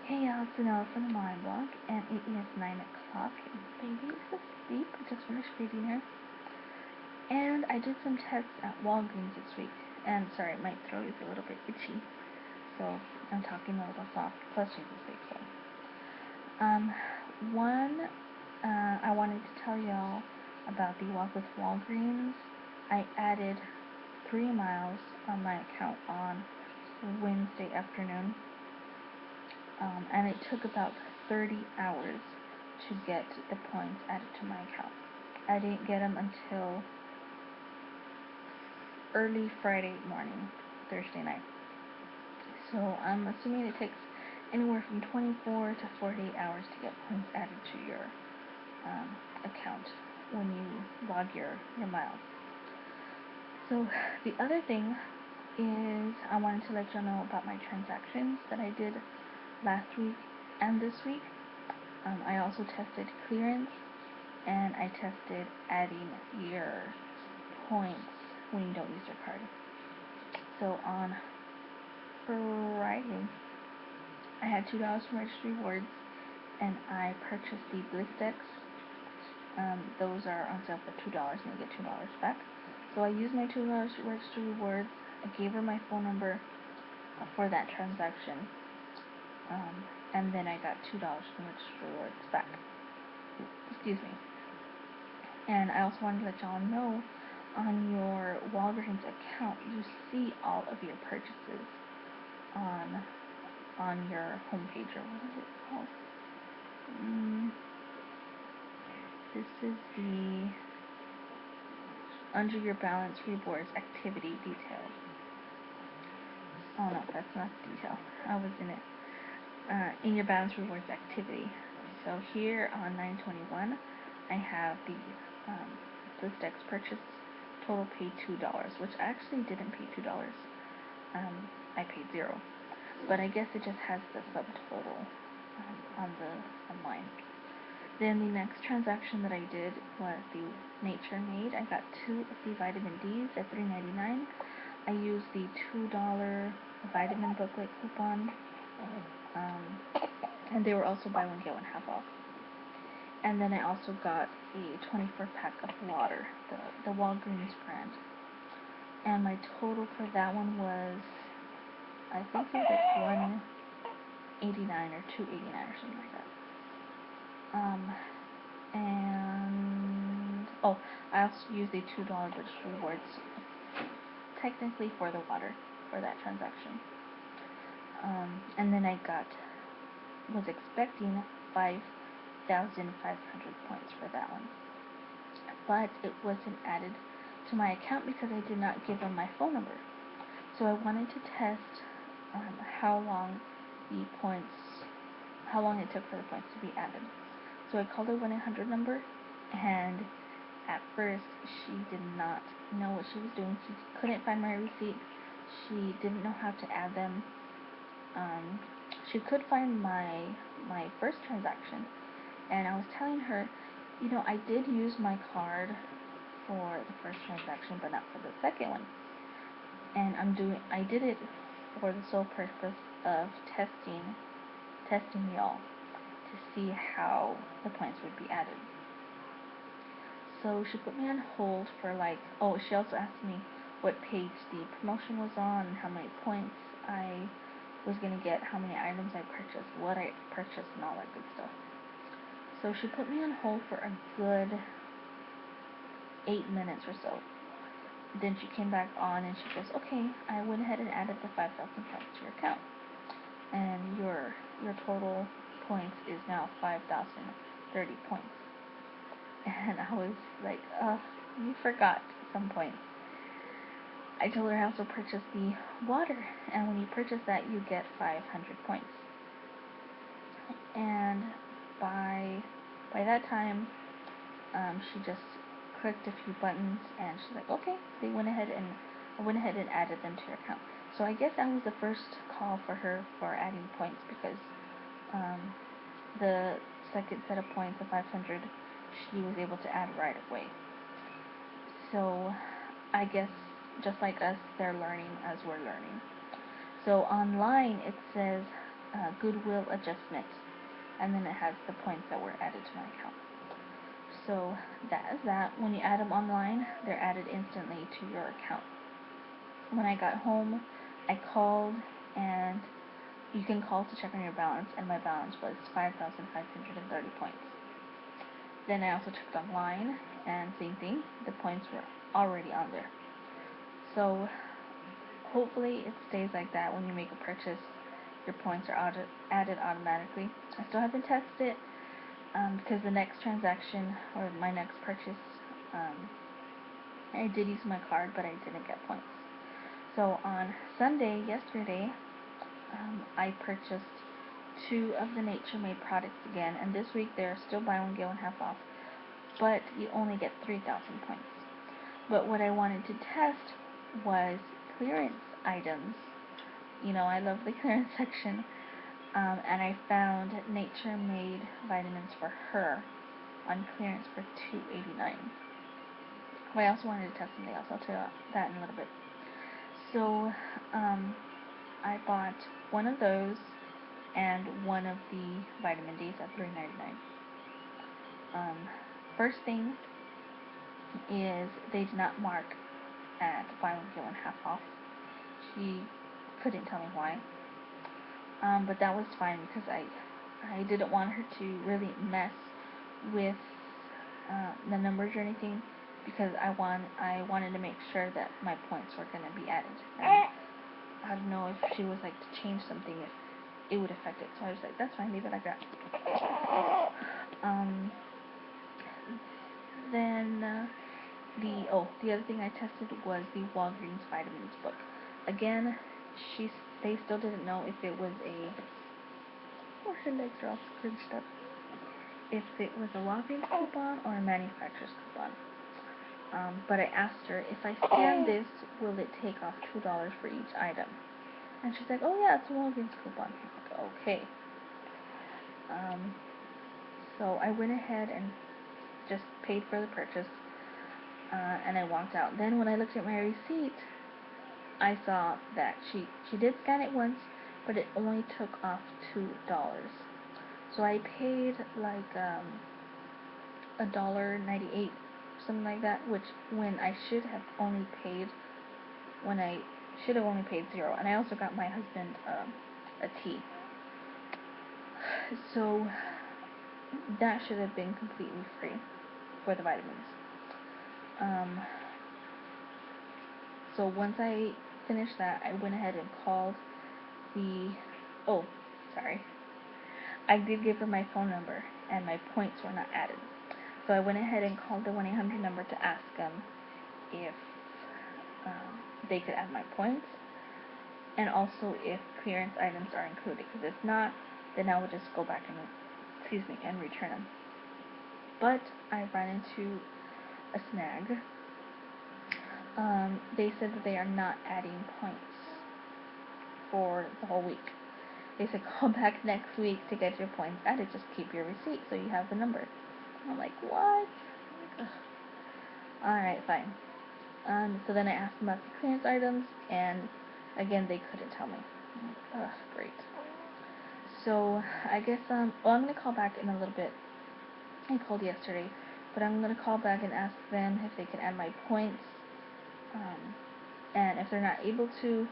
Hey y'all, it's Vanilla from the Mind Blog, and it is 9 o'clock. Baby is asleep. I just finished feeding her. And I did some tests at Walgreens this week. And sorry, my throat is a little bit itchy, so I'm talking a little soft. Plus, she's asleep, so. One, I wanted to tell y'all about the walk with Walgreens. I added 3 miles on my account on Wednesday afternoon. And it took about 30 hours to get the points added to my account. I didn't get them until early Friday morning, Thursday night. So I'm assuming it takes anywhere from 24 to 48 hours to get points added to your account when you log your miles. So the other thing is I wanted to let y'all know about my transactions that I did last week and this week. I also tested clearance, and I tested adding your points when you don't use your card. So on Friday, I had $2 from Registry Rewards, and I purchased the Blistex. Those are on sale for $2, and I get $2 back. So I used my $2 Registry Rewards. I gave her my phone number for that transaction. And then I got $2 from Registry Rewards back. Excuse me. And I also wanted to let y'all know, on your Walgreens account, you see all of your purchases on your homepage, or what is it called? This is the under your balance rewards activity details. Oh no, that's not the detail. I was in it. In your balance rewards activity. So here on 9/21, I have the Blistex purchase total paid $2, which I actually didn't pay $2. I paid $0, but I guess it just has the subtotal on line. Then the next transaction that I did was the Nature Made. I got 2 of the vitamin D's at $3.99. I used the $2 vitamin booklet coupon. And they were also buy one get one half off. And then I also got a 24-pack of water, the Walgreens brand. And my total for that one was, I think it was like $1.89 or $2.89 or something like that. And I also used a $2 Registry Rewards technically for the water for that transaction. And then I was expecting 5,500 points for that one, but it wasn't added to my account because I did not give them my phone number. So I wanted to test how long it took for the points to be added. So I called the 1-800 number, and at first she did not know what she was doing. She couldn't find my receipt. She didn't know how to add them. She could find my first transaction, and I was telling her, I did use my card for the first transaction, but not for the second one. And I did it for the sole purpose of testing y'all to see how the points would be added. So she put me on hold for she also asked me what page the promotion was on, how many points I was going to get, how many items I purchased, what I purchased, and all that good stuff. So she put me on hold for a good 8 minutes or so. Then she came back on and she goes, okay, I went ahead and added the 5,000 points to your account, and your total points is now 5,030 points. And I was like, you forgot some points. I told her I also purchased the water, and when you purchase that, you get 500 points. And by that time, she just clicked a few buttons, and she's like, okay. I went ahead and added them to your account. So I guess I was the first call for her for adding points, because the second set of points, the 500, she was able to add right away. So I guess just like us, they're learning as we're learning. So online it says goodwill adjustment, and then it has the points that were added to my account. So that is that. When you add them online, they're added instantly to your account. When I got home, I called, and you can call to check on your balance, and my balance was 5,530 points. Then I also checked online, and same thing, the points were already on there. So hopefully it stays like that. When you make a purchase, your points are added automatically. I still haven't tested it because the next transaction or my next purchase, I did use my card, but I didn't get points. So on Sunday, yesterday, I purchased 2 of the Nature Made products again, and this week they're still buy one get one half off, but you only get 3,000 points. But what I wanted to test was clearance items. You know, I love the clearance section, and I found Nature Made vitamins for her on clearance for $2.89. But I also wanted to test something else. I'll tell you that in a little bit. So I bought one of those and one of the vitamin D's at $3.99. First thing is they did not mark at buy one get one half off. She couldn't tell me why, but that was fine because I didn't want her to really mess with the numbers or anything, because I wanted to make sure that my points were going to be added. And I don't know if she was like to change something, if it would affect it. So I was like, that's fine, leave it like that. Then the other thing I tested was the Walgreens vitamins book. Again, they still didn't know if it was her legs are all scrunched up. If it was a Walgreens coupon or a manufacturer's coupon. But I asked her, if I scan this, will it take off $2 for each item? And she's like, oh yeah, it's a Walgreens coupon. I'm like, okay. So I went ahead and just paid for the purchase, and I walked out. Then when I looked at my receipt, I saw that she did scan it once, but it only took off $2. So I paid like $1.98, something like that, which when I should have only paid $0, and I also got my husband a tea. So that should have been completely free for the vitamins. So once I finished that, I went ahead and called I did give her my phone number, and my points were not added. So I went ahead and called the 1-800 number to ask them if they could add my points, and also if clearance items are included. Because if not, then I would just go back and return them. But I ran into a snag. They said that they are not adding points for the whole week. They said call back next week to get your points added. Just keep your receipt so you have the number. I'm like, what? Alright, fine. So then I asked them about the clearance items, and again, they couldn't tell me. I'm like, great. So I guess, I'm going to call back in a little bit. I called yesterday, but I'm going to call back and ask them if they can add my points. And if they're not able to,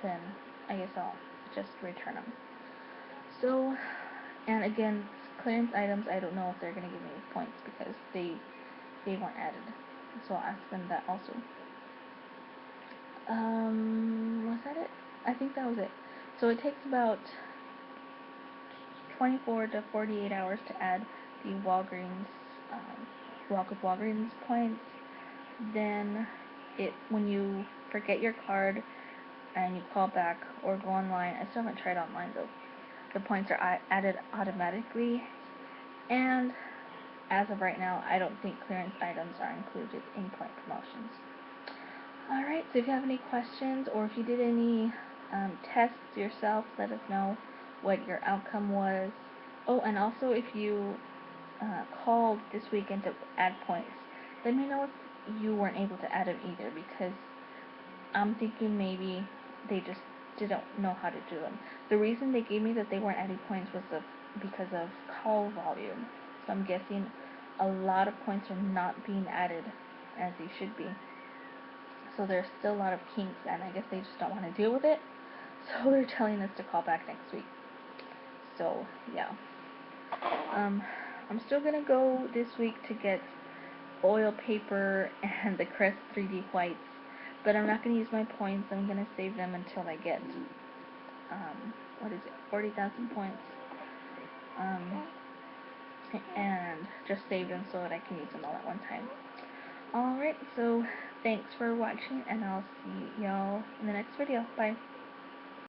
then I guess I'll just return them. So, and again, clearance items, I don't know if they're going to give me points because they weren't added. So I'll ask them that also. Was that it? I think that was it. So it takes about 24 to 48 hours to add the Walgreens points. Then when you forget your card and you call back or go online, I still haven't tried online though, the points are added automatically, and as of right now, I don't think clearance items are included in point promotions. Alright, so if you have any questions, or if you did any tests yourself, let us know what your outcome was. Oh, and also if you called this weekend to add points, let me know if you weren't able to add them either, because I'm thinking maybe they just didn't know how to do them. The reason they gave me that they weren't adding points was because of call volume. So I'm guessing a lot of points are not being added as they should be. So there's still a lot of kinks, and I guess they just don't want to deal with it. So they're telling us to call back next week. So yeah. I'm still gonna go this week to get oil paper and the Crest 3D whites, but I'm not gonna use my points. I'm gonna save them until I get 40,000 points, and just save them so that I can use them all at one time. Alright, so thanks for watching, and I'll see y'all in the next video. Bye.